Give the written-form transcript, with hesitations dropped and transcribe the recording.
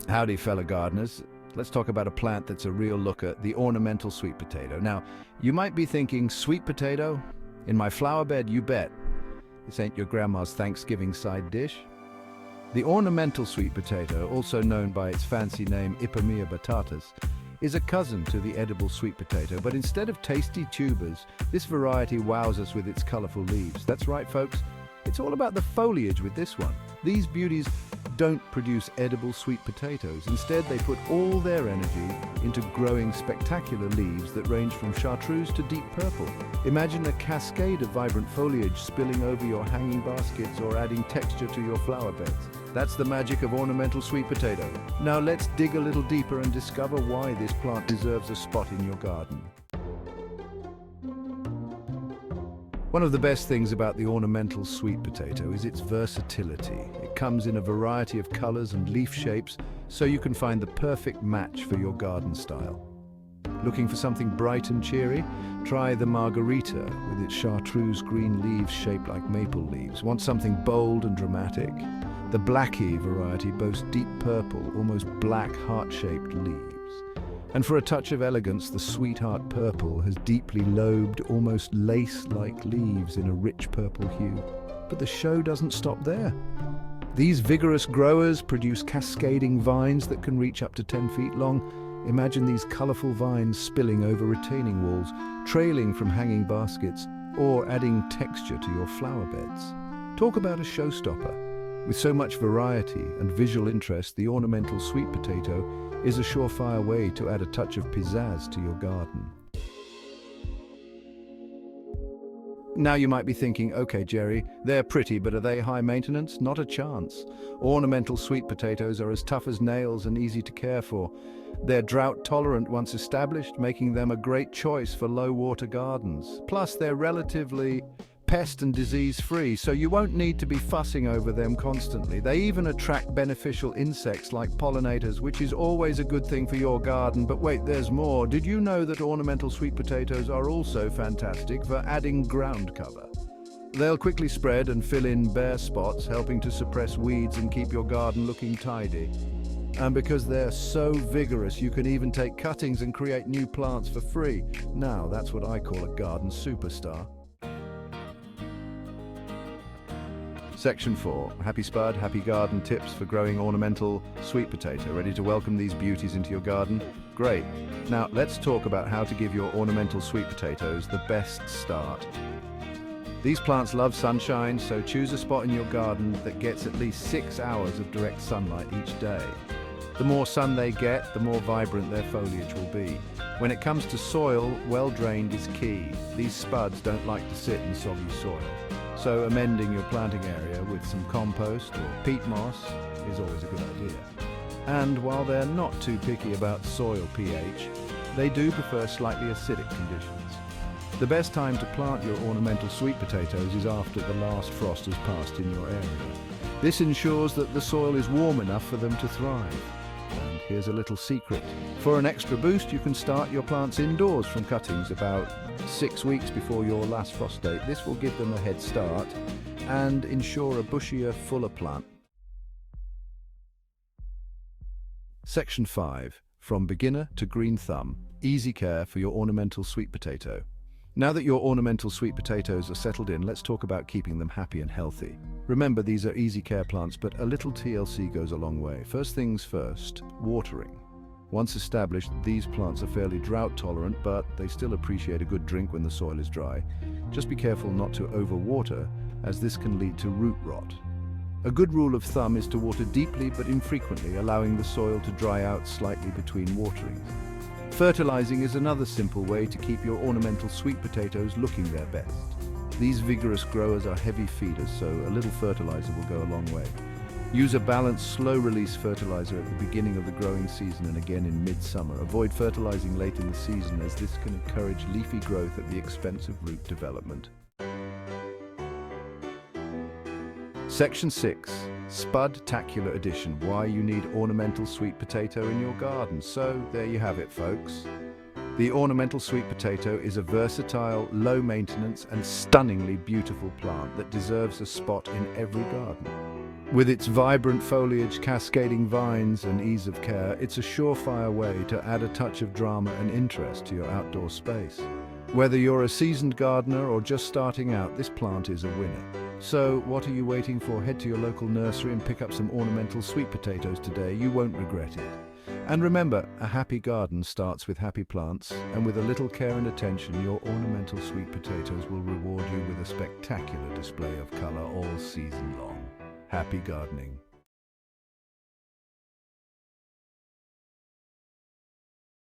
Howdy, fellow gardeners. Let's talk about a plant that's a real looker, the ornamental sweet potato. Now, you might be thinking, sweet potato? In my flower bed, you bet. This ain't your grandma's Thanksgiving side dish. The ornamental sweet potato, also known by its fancy name Ipomoea batatas, is a cousin to the edible sweet potato, but instead of tasty tubers, this variety wows us with its colorful leaves. That's right, folks. It's all about the foliage with this one. These beauties don't produce edible sweet potatoes. Instead, they put all their energy into growing spectacular leaves that range from chartreuse to deep purple. Imagine a cascade of vibrant foliage spilling over your hanging baskets or adding texture to your flower beds. That's the magic of ornamental sweet potato. Now let's dig a little deeper and discover why this plant deserves a spot in your garden. One of the best things about the ornamental sweet potato is its versatility. It comes in a variety of colors and leaf shapes, so you can find the perfect match for your garden style. Looking for something bright and cheery? Try the margarita with its chartreuse green leaves shaped like maple leaves. Want something bold and dramatic? The Blackie variety boasts deep purple, almost black heart-shaped leaves. And for a touch of elegance, the Sweetheart Purple has deeply lobed, almost lace-like leaves in a rich purple hue. But the show doesn't stop there. These vigorous growers produce cascading vines that can reach up to 10 feet long. Imagine these colorful vines spilling over retaining walls, trailing from hanging baskets, or adding texture to your flower beds. Talk about a showstopper. With so much variety and visual interest, the ornamental sweet potato is a surefire way to add a touch of pizzazz to your garden. Now you might be thinking, okay, Jerry, they're pretty, but are they high maintenance? Not a chance. Ornamental sweet potatoes are as tough as nails and easy to care for. They're drought tolerant once established, making them a great choice for low water gardens. Plus, they're relatively pest and disease free, so you won't need to be fussing over them constantly. They even attract beneficial insects like pollinators, which is always a good thing for your garden. But wait, there's more. Did you know that ornamental sweet potatoes are also fantastic for adding ground cover? They'll quickly spread and fill in bare spots, helping to suppress weeds and keep your garden looking tidy. And because they're so vigorous, you can even take cuttings and create new plants for free. Now, that's what I call a garden superstar. Section 4. Happy Spud, Happy Garden Tips for growing ornamental sweet potato. Ready to welcome these beauties into your garden? Great. Now let's talk about how to give your ornamental sweet potatoes the best start. These plants love sunshine, so choose a spot in your garden that gets at least 6 hours of direct sunlight each day. The more sun they get, the more vibrant their foliage will be. When it comes to soil, well drained is key. These spuds don't like to sit in soggy soil. So amending your planting area with some compost or peat moss is always a good idea. And while they're not too picky about soil pH, they do prefer slightly acidic conditions. The best time to plant your ornamental sweet potatoes is after the last frost has passed in your area. This ensures that the soil is warm enough for them to thrive. And here's a little secret. For an extra boost, you can start your plants indoors from cuttings about 6 weeks before your last frost date. This will give them a head start and ensure a bushier, fuller plant. Section 5. From beginner to green thumb, easy care for your ornamental sweet potato. Now that your ornamental sweet potatoes are settled in, let's talk about keeping them happy and healthy. Remember, these are easy care plants, but a little TLC goes a long way. First things first, watering. Once established, these plants are fairly drought tolerant, but they still appreciate a good drink when the soil is dry. Just be careful not to overwater, as this can lead to root rot. A good rule of thumb is to water deeply but infrequently, allowing the soil to dry out slightly between waterings. Fertilizing is another simple way to keep your ornamental sweet potatoes looking their best. These vigorous growers are heavy feeders, so a little fertilizer will go a long way. Use a balanced, slow-release fertilizer at the beginning of the growing season and again in mid-summer. Avoid fertilizing late in the season, as this can encourage leafy growth at the expense of root development. Section 6. Spud-tacular Edition. Why you need ornamental sweet potato in your garden. So there you have it, folks. The ornamental sweet potato is a versatile, low-maintenance and stunningly beautiful plant that deserves a spot in every garden. With its vibrant foliage, cascading vines, and ease of care, it's a surefire way to add a touch of drama and interest to your outdoor space. Whether you're a seasoned gardener or just starting out, this plant is a winner. So, what are you waiting for? Head to your local nursery and pick up some ornamental sweet potatoes today. You won't regret it. And remember, a happy garden starts with happy plants, and with a little care and attention, your ornamental sweet potatoes will reward you with a spectacular display of color all season long. Happy gardening.